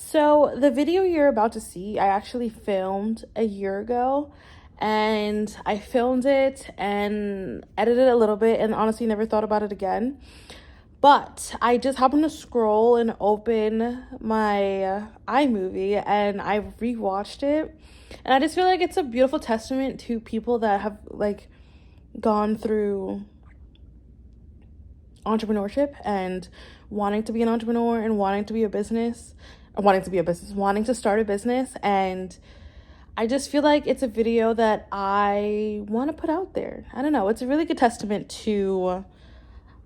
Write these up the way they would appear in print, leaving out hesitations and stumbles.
So, the video you're about to see, I actually filmed a year ago, and I filmed it and edited it a little bit and honestly never thought about it again. But I just happened to scroll and open my iMovie and I rewatched it. And I just feel like it's a beautiful testament to people that have gone through entrepreneurship and wanting to be an entrepreneur and wanting to wanting to start a business. And I just feel like it's a video that I want to put out there. I don't know. It's a really good testament to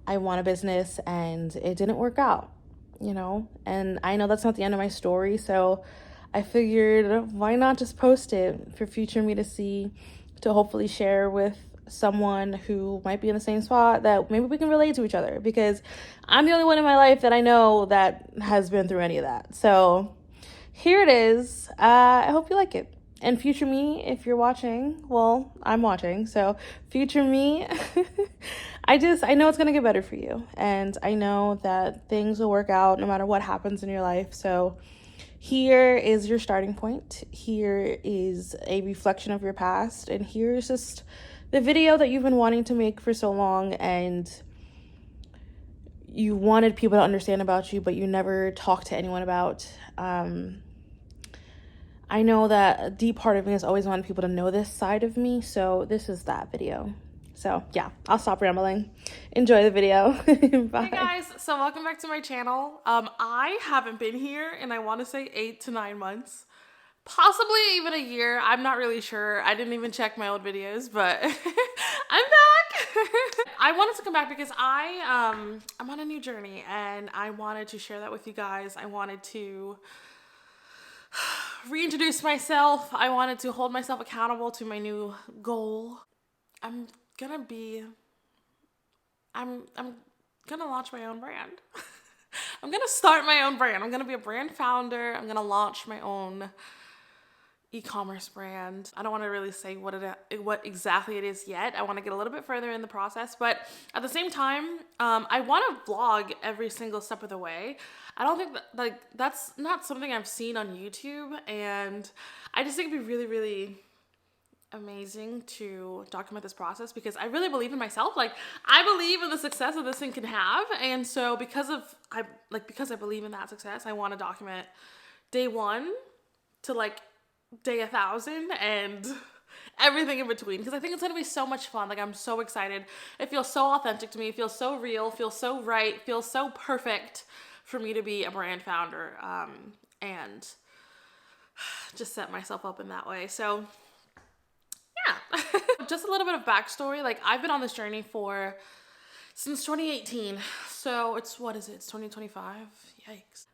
I want a business and it didn't work out, And I know that's not the end of my story. So I figured why not just post it for future me to see, to hopefully share with someone who might be in the same spot that maybe we can relate to each other, because I'm the only one in my life that I know that has been through any of that. So here it is. I hope you like it. And future me, if you're watching, well, I'm watching, so future me, I know it's gonna get better for you. And I know that things will work out no matter what happens in your life. So here is your starting point. Here is a reflection of your past. And here's just the video that you've been wanting to make for so long, and you wanted people to understand about you, but you never talked to anyone about. I know that a deep part of me has always wanted people to know this side of me, so this is that video. So yeah, I'll stop rambling. Enjoy the video. Bye. Hey guys, so welcome back to my channel. I haven't been here in, I want to say 8 to 9 months, possibly even a year. I'm not really sure. I didn't even check my old videos, but I'm back. I wanted to come back because I'm on a new journey and I wanted to share that with you guys. I wanted to reintroduce myself. I wanted to hold myself accountable to my new goal. I'm gonna launch my own brand. I'm gonna start my own brand. I'm gonna be a brand founder. I'm gonna launch my own e-commerce brand. I don't want to really say what exactly it is yet. I want to get a little bit further in the process, but at the same time, I want to vlog every single step of the way. I don't think that's not something I've seen on YouTube, and I just think it'd be really, really amazing to document this process because I really believe in myself. I believe in the success that this thing can have, and so because I believe in that success, I want to document day 1 to day 1,000 and everything in between, because I think it's gonna be so much fun. I'm so excited. It feels so authentic to me. It feels so real. It feels so right. It feels so perfect for me to be a brand founder and just set myself up in that way. So yeah. Just a little bit of backstory. I've been on this journey since 2018. So what is it? It's 2025. Yikes.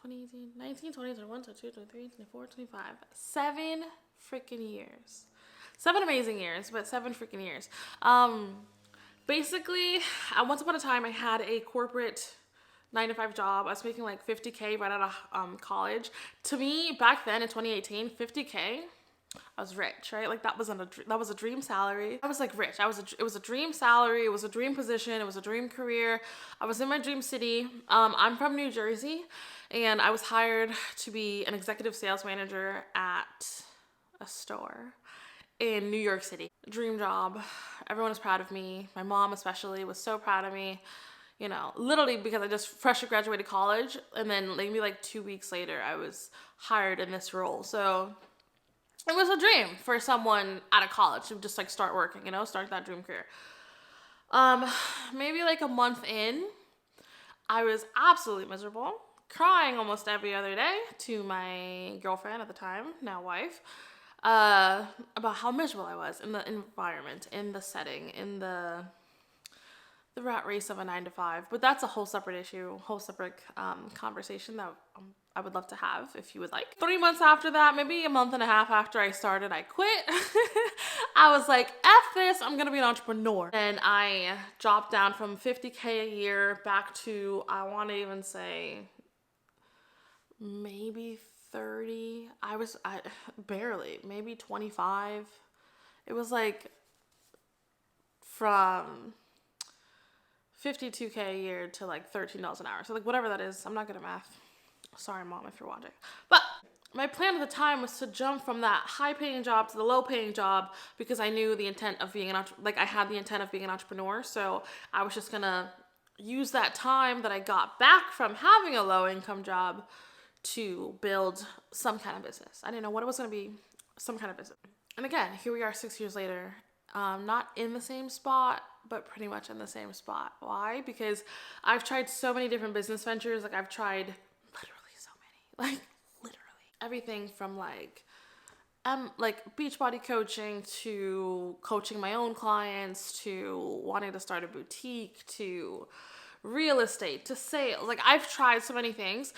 2018, 19, 20, 21, 22, 23, 24, 25. 7 freaking years. 7 amazing years, but 7 freaking years. Basically, once upon a time, I had a corporate 9-to-5 job. I was making $50K right out of college. To me, back then in 2018, $50K, I was rich, right? That was a dream salary. I was rich. It was a dream salary. It was a dream position. It was a dream career. I was in my dream city. I'm from New Jersey, and I was hired to be an executive sales manager at a store in New York City. Dream job. Everyone was proud of me. My mom especially was so proud of me. Literally because I just freshly graduated college, and then maybe 2 weeks later, I was hired in this role. So it was a dream for someone out of college to just start working, start that dream career. Maybe a month in, I was absolutely miserable, crying almost every other day to my girlfriend at the time, now wife, about how miserable I was in the environment, in the setting, in the rat race of a 9-to-5. But that's a whole separate issue, whole separate conversation that I would love to have if you would like. 3 months after that, maybe a month and a half after I started, I quit. I was like, F this, I'm gonna be an entrepreneur. And I dropped down from $50K a year back to, I wanna even say, maybe 30. I barely, maybe 25. It was from 52K a year to $13 an hour. So whatever that is, I'm not good at math. Sorry, mom, if you're watching. But my plan at the time was to jump from that high-paying job to the low-paying job because I knew the intent of being I had the intent of being an entrepreneur. So I was just gonna use that time that I got back from having a low-income job to build some kind of business. I didn't know what it was gonna be, some kind of business. And again, here we are 6 years later, not in the same spot, but pretty much in the same spot. Why? Because I've tried so many different business ventures. Like I've tried literally so many, like literally everything from like Beachbody coaching to coaching my own clients to wanting to start a boutique to real estate to sales. Like I've tried so many things.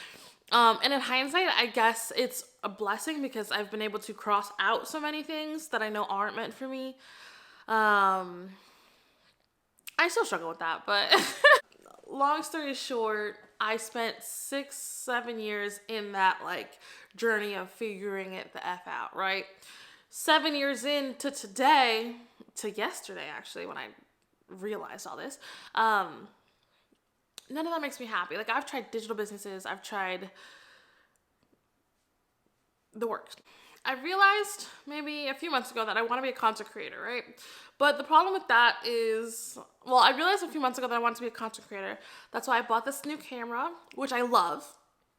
And in hindsight, I guess it's a blessing because I've been able to cross out so many things that I know aren't meant for me. I still struggle with that, but long story short, I spent 6-7 years in that like journey of figuring it the F out, right? 7 years into today, to yesterday actually, when I realized all this, none of that makes me happy. Like I've tried digital businesses, I've tried the works. I realized maybe a few months ago that I want to be a content creator, right? But the problem with that is, well, I realized a few months ago that I wanted to be a content creator. That's why I bought this new camera, which I love.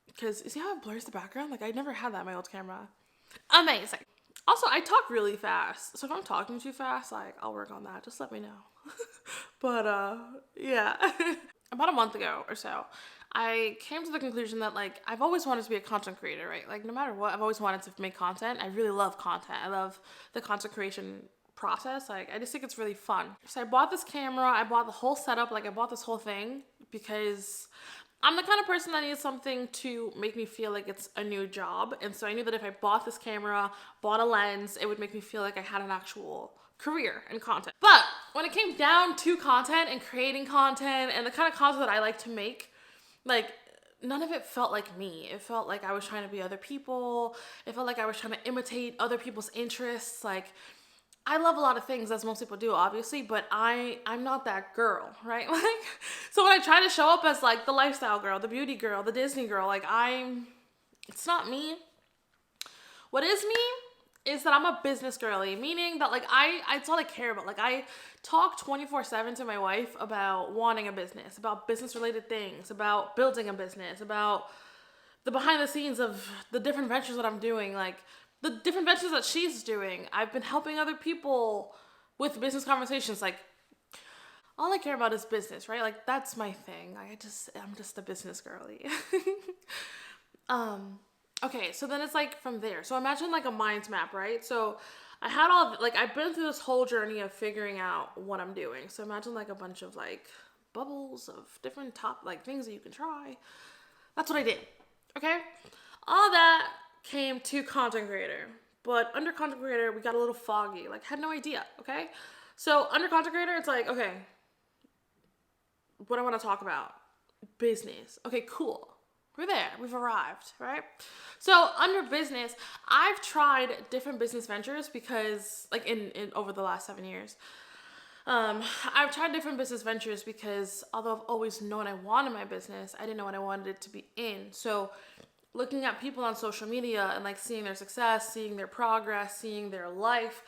Because you see how it blurs the background? Like I never had that in my old camera. Amazing. Also, I talk really fast. So if I'm talking too fast, like I'll work on that. Just let me know. But yeah. About a month ago or so, I came to the conclusion that like I've always wanted to be a content creator, right? Like no matter what, I've always wanted to make content. I really love content. I love the content creation process. Like I just think it's really fun. So I bought this camera, I bought the whole setup, like I bought this whole thing because I'm the kind of person that needs something to make me feel like it's a new job. And so I knew that if I bought this camera, bought a lens, it would make me feel like I had an actual career in content. But when it came down to content and creating content and the kind of content that I like to make, like none of it felt like me. It felt like I was trying to be other people. It felt like I was trying to imitate other people's interests. Like I love a lot of things, as most people do, obviously, but I'm not that girl, right? Like, so when I try to show up as like the lifestyle girl, the beauty girl, the Disney girl, like it's not me. What is me is that I'm a business girly, meaning that like it's all I care about. Like I talk 24/7 to my wife about wanting a business, about business related things, about building a business, about the behind the scenes of the different ventures that I'm doing, like the different ventures that she's doing. I've been helping other people with business conversations. Like all I care about is business, right? Like that's my thing. I'm just a business girly. Okay, so then it's like from there. So imagine like a mind map, right? So I had I've been through this whole journey of figuring out what I'm doing. So imagine like a bunch of like bubbles of different things that you can try. That's what I did. Okay? All that came to content creator. But under content creator, we got a little foggy. Like had no idea, okay? So under content creator, it's like, okay, what I want to talk about? Business. Okay, cool. We're there. We've arrived, right? So under business, I've tried different business ventures because, like, in over the last 7 years, I've tried different business ventures because although I've always known I wanted my business, I didn't know what I wanted it to be in. So looking at people on social media and like seeing their success, seeing their progress, seeing their life,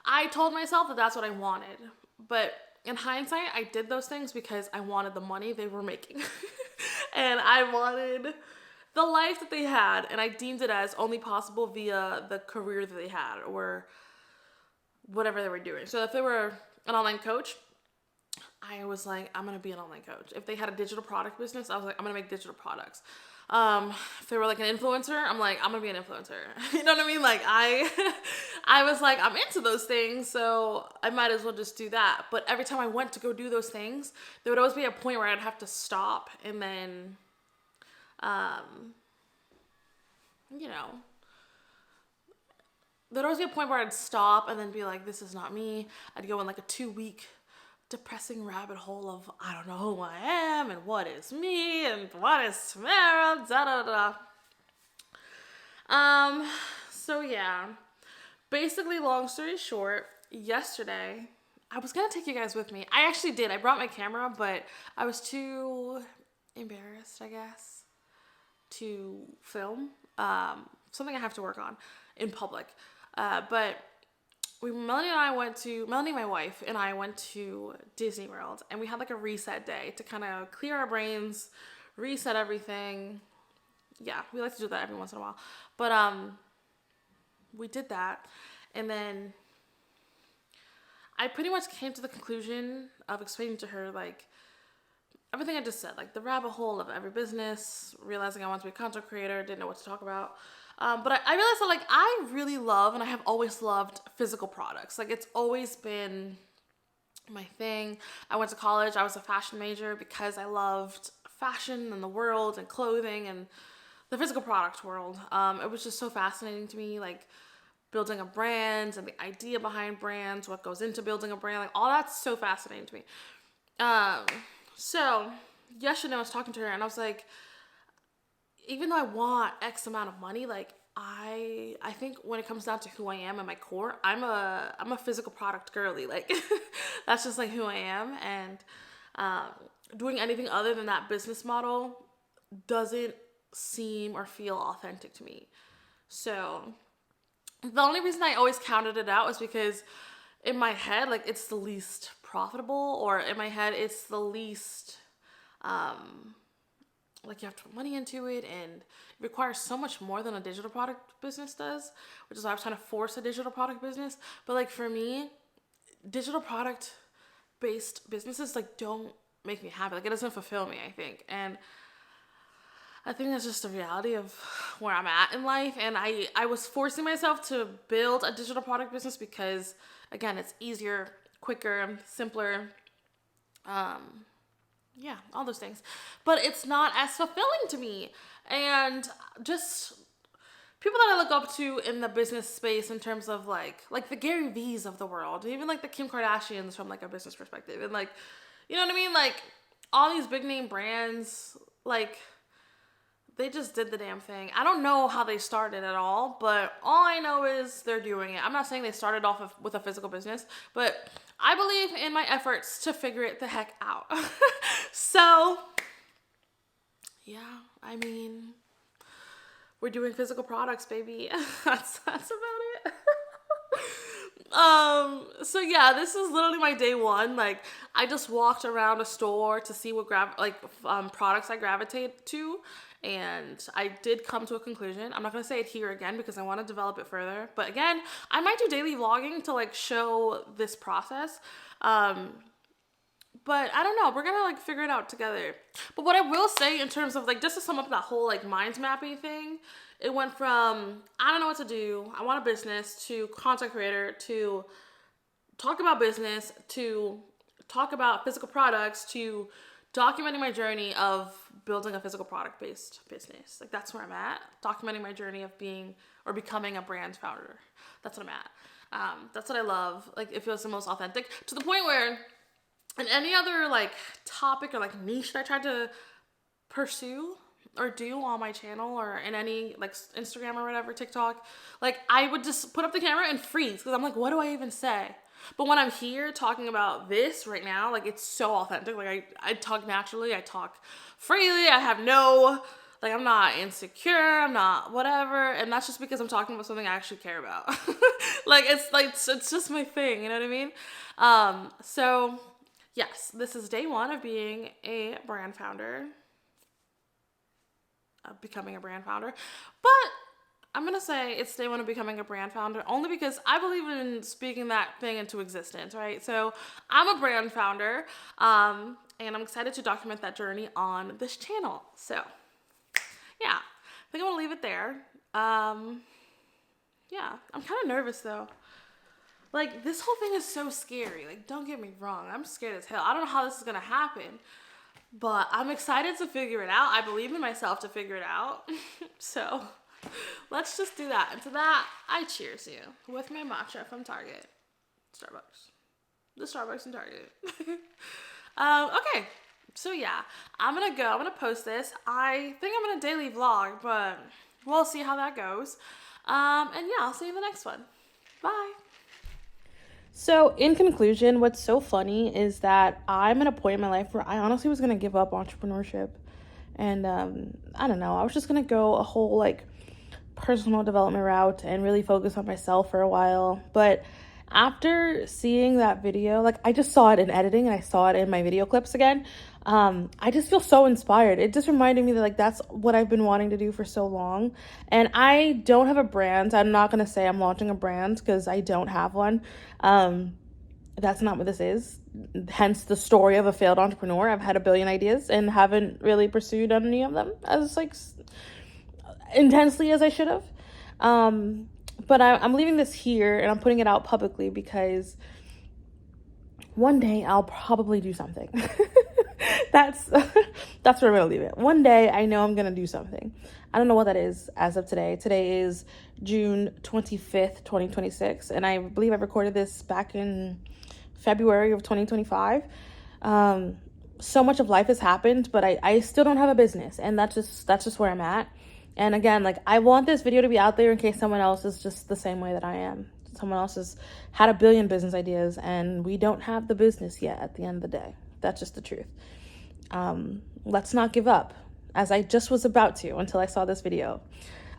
I told myself that that's what I wanted. But in hindsight, I did those things because I wanted the money they were making. And I wanted the life that they had, and I deemed it as only possible via the career that they had or whatever they were doing. So if they were an online coach, I was like, I'm going to be an online coach. If they had a digital product business, I was like, I'm going to make digital products. If they were like an influencer, I'm like, I'm going to be an influencer. You know what I mean? Like I was like, I'm into those things, so I might as well just do that. But every time I went to go do those things, there would always be a point where I'd have to stop and then, there'd always be a point where I'd stop and then be like, this is not me. I'd go in like a 2-week depressing rabbit hole of I don't know who I am and what is me and what is Tamara, da da da. So yeah, basically long story short, yesterday, I was gonna take you guys with me. I actually did. I brought my camera, but I was too embarrassed, I guess, to film. Something I have to work on in public. But Melanie, my wife, and I went to Disney World, and we had like a reset day to kind of clear our brains, reset everything. Yeah, we like to do that every once in a while. But we did that, and then I pretty much came to the conclusion of explaining to her like everything I just said, like the rabbit hole of every business, realizing I want to be a content creator, didn't know what to talk about. But I realized that like I really love, and I have always loved physical products. Like it's always been my thing. I went to college, I was a fashion major because I loved fashion and the world and clothing and the physical product world. It was just so fascinating to me, like building a brand and the idea behind brands, what goes into building a brand, like all that's so fascinating to me. So yesterday I was talking to her and I was like, even though I want X amount of money, like I think when it comes down to who I am at my core, I'm a physical product girly. Like that's just like who I am, and doing anything other than that business model doesn't seem or feel authentic to me. So the only reason I always counted it out is because in my head, like it's the least profitable, or in my head, it's the least, like you have to put money into it, and it requires so much more than a digital product business does, which is why I was trying to force a digital product business. But like for me, digital product based businesses like don't make me happy. Like it doesn't fulfill me, I think. And I think that's just the reality of where I'm at in life. And I was forcing myself to build a digital product business because, again, it's easier, quicker, simpler. Yeah, all those things. But it's not as fulfilling to me. And just people that I look up to in the business space in terms of like the Gary V's of the world, even like the Kim Kardashians from like a business perspective. And like, you know what I mean? Like all these big name brands, like they just did the damn thing. I don't know how they started at all, but all I know is they're doing it. I'm not saying they started off with a physical business, but I believe in my efforts to figure it the heck out. So, yeah, I mean, we're doing physical products, baby. That's about it. So yeah, this is literally my day one. Like, I just walked around a store to see what products I gravitate to, and I did come to a conclusion. I'm not gonna say it here again because I want to develop it further. But again, I might do daily vlogging to like show this process. But I don't know. We're gonna like figure it out together. But what I will say in terms of like just to sum up that whole like mind mapping thing, it went from I don't know what to do, I want a business, to content creator, to talk about business, to talk about physical products, to documenting my journey of building a physical product based business. Like that's where I'm at. Documenting my journey of being or becoming a brand founder. That's what I'm at. That's what I love. Like it feels the most authentic to the point where in any other like topic or like niche that I tried to pursue or do on my channel or in any like Instagram or whatever, TikTok, like I would just put up the camera and freeze because I'm like, what do I even say? But when I'm here talking about this right now, like it's so authentic. Like I talk naturally, I talk freely, I have no, like I'm not insecure, I'm not whatever. And that's just because I'm talking about something I actually care about. Like it's just my thing, you know what I mean? So yes, this is day one of being a brand founder. Becoming a brand founder. But I'm going to say it's day one of becoming a brand founder only because I believe in speaking that thing into existence, right? So I'm a brand founder, and I'm excited to document that journey on this channel. So yeah, I think I'm going to leave it there. Yeah, I'm kind of nervous though. Like this whole thing is so scary. Like don't get me wrong, I'm scared as hell. I don't know how this is going to happen. But I'm excited to figure it out. I believe in myself to figure it out. So let's just do that. And to that, I cheers you with my matcha from Target. Starbucks. The Starbucks in Target. Okay. So yeah, I'm going to go. I'm going to post this. I think I'm going to daily vlog, but we'll see how that goes. And yeah, I'll see you in the next one. Bye. So, in conclusion, what's so funny is that I'm at a point in my life where I honestly was going to give up entrepreneurship And I don't know, I was just gonna go a whole like personal development route and really focus on myself for a while. But after seeing that video, like I just saw it in editing and I saw it in my video clips again. I just feel so inspired. It just reminded me that like that's what I've been wanting to do for so long. And I don't have a brand. I'm not gonna say I'm launching a brand because I don't have one. That's not what this is. Hence the story of a failed entrepreneur. I've had a billion ideas and haven't really pursued any of them as like intensely as I should have. But I'm leaving this here and I'm putting it out publicly because one day I'll probably do something. that's that's where I'm gonna leave it. One day I know I'm gonna do something. I don't know what that is as of today. Today is June 25th, 2026, and I believe I recorded this back in February of 2025. So much of life has happened, but I still don't have a business, and that's just where I'm at. And again, like I want this video to be out there in case someone else is just the same way that I am. Someone else has had a billion business ideas and we don't have the business yet at the end of the day. That's just the truth. Let's not give up, as I just was about to until I saw this video.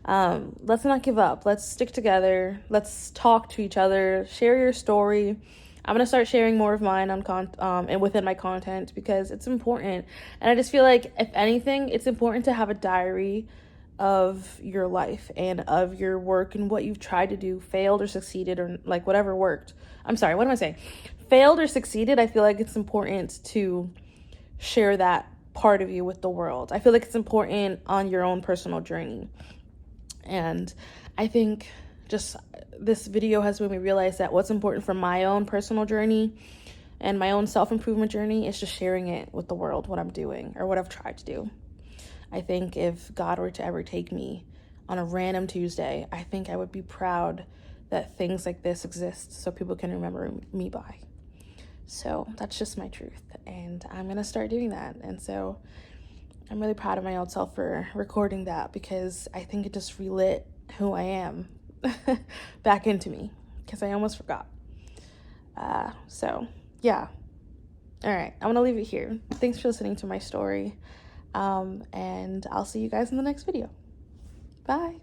Let's not give up. Let's stick together. Let's talk to each other. Share your story. I'm gonna start sharing more of mine on and within my content because it's important. And I just feel like if anything, it's important to have a diary of your life and of your work and what you've tried to do, failed or succeeded, or like whatever worked. I'm sorry, what am I saying? Failed or succeeded. I feel like it's important to share that part of you with the world. I feel like it's important on your own personal journey. And I think just this video has made me realize that what's important for my own personal journey and my own self-improvement journey is just sharing it with the world, what I'm doing or what I've tried to do. I think if God were to ever take me on a random Tuesday, I think I would be proud that things like this exist so people can remember me by. So that's just my truth, and I'm going to start doing that. And so I'm really proud of my old self for recording that because I think it just relit who I am back into me because I almost forgot. So yeah. All right, I'm going to leave it here. Thanks for listening to my story. And I'll see you guys in the next video. Bye.